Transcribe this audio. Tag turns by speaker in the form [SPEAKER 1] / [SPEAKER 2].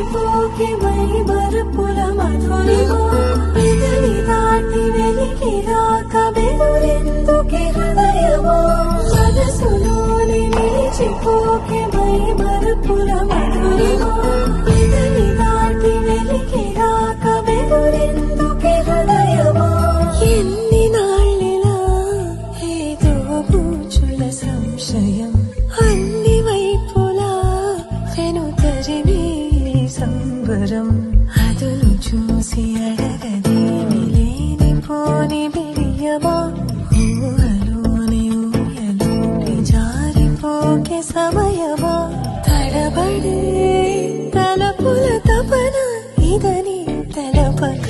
[SPEAKER 1] నిలిచిపోకే my Marupula Madhurima పెదవి దాటి వెలికి రాక బెదురెందుకే హృదయమా మనసులోని నిలిచిపోకే మై మరుపుల మధురిమా పెదవి దాటి వెలికి రాక బెదురెందుకే హృదయమా ఎన్ని నాళ్ళిలా ఏదో పూచుల సంశయం అన్ని వైపులా వెనుతరిని సంబరం అదును చూసి అడగదేమి లేని పోని బిడియమా ఊహలోని ఊయలోని జారిపోకే సమయమా తడబడే తలపుల తపన ఇదని తెలపక